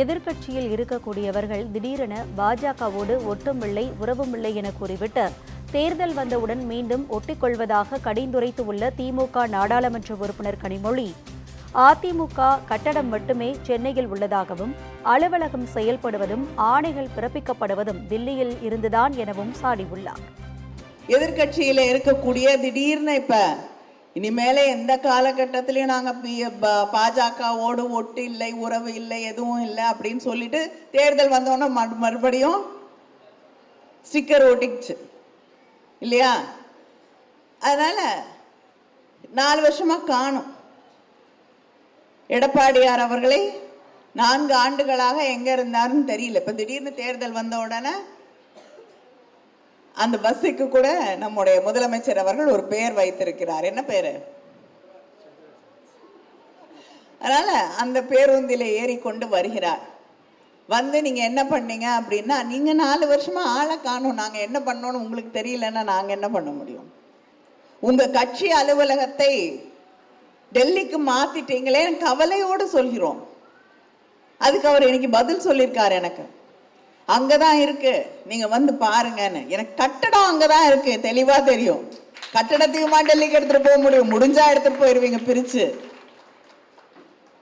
எதிர்க்கட்சியில் இருக்கக்கூடியவர்கள் திடீரென பாஜகவோடு ஒட்டுமில்லை உறவுமில்லை என கூறிவிட்டு தேர்தல் வந்தவுடன் மீண்டும் ஒட்டிக்கொள்வதாக கடிந்துரைத்து உள்ள திமுக நாடாளுமன்ற உறுப்பினர் கனிமொழி, அதிமுக கட்டடம் மட்டுமே சென்னையில் உள்ளதாகவும் அலுவலகம் செயல்படுவதும் ஆணைகள் பிறப்பிக்கப்படுவதும் தில்லியில் இருந்துதான் எனவும் சாடியுள்ளார். எதிர்கட்சியில இருக்கக்கூடிய திடீர்னு இப்ப இனிமேல எந்த காலகட்டத்திலையும் நாங்க பாஜகவோடு ஒட்டு இல்லை, உறவு இல்லை, எதுவும் இல்லை அப்படின்னு சொல்லிட்டு தேர்தல் வந்தோன்னா மறுபடியும் ஸ்டிக்கர் ஒட்டிச்சு இல்லையா? அதனால 4 வருஷமா காணும். எடப்பாடியார் அவர்களை 4 ஆண்டுகளாக எங்க இருந்தாருன்னு தெரியல. இப்ப திடீர்னு தேர்தல் வந்த உடனே அந்த பஸ்ஸுக்கு கூட நம்முடைய முதலமைச்சர் அவர்கள் ஒரு பெயர் வைத்திருக்கிறார். என்ன பேரு? அதனால அந்த பேருந்தில ஏறிக்கொண்டு வருகிறார். வந்து நீங்க என்ன பண்ணீங்க அப்படின்னா, நீங்க 4 வருஷமா ஆளை காணும், நாங்க என்ன பண்ணோம்னு உங்களுக்கு தெரியலன்னா நாங்க என்ன பண்ண முடியும்? உங்க கட்சி அலுவலகத்தை டெல்லிக்கு மாத்திட்டீங்களே, கவலையோடு சொல்கிறோம். அதுக்கு அவர் இன்னைக்கு பதில் சொல்லியிருக்காரு. எனக்கு அங்கதான் இருக்கு, நீங்க வந்து பாருங்கன்னு. எனக்கு கட்டடம் அங்கதான் இருக்கு, தெளிவா தெரியும். கட்டடத்துக்குமா டெல்லிக்கு எடுத்துட்டு போக முடியும்? முடிஞ்சா எடுத்துட்டு போயிருவீங்க பிரிச்சு.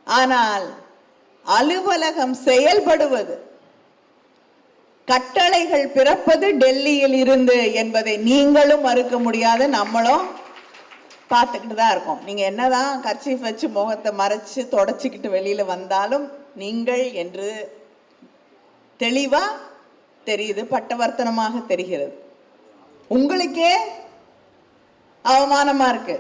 ஆனால் அலுவலகம் செயல்படுவது, கட்டளைகள் பிறப்பது டெல்லியில் இருந்து என்பதை நீங்களும் மறுக்க முடியாது, நம்மளும் பார்த்துக்கிட்டு தான் இருக்கோம். நீங்க என்னதான் கர்ச்சீஃப் வச்சு முகத்தை மறைச்சு தொடச்சிக்கிட்டு வெளியில வந்தாலும் நீங்கள் என்று தெளிவா தெரியுது, பட்டவர்த்தனமாக தெரிகிறது. உங்களுக்கே அவமானமா இருக்கு.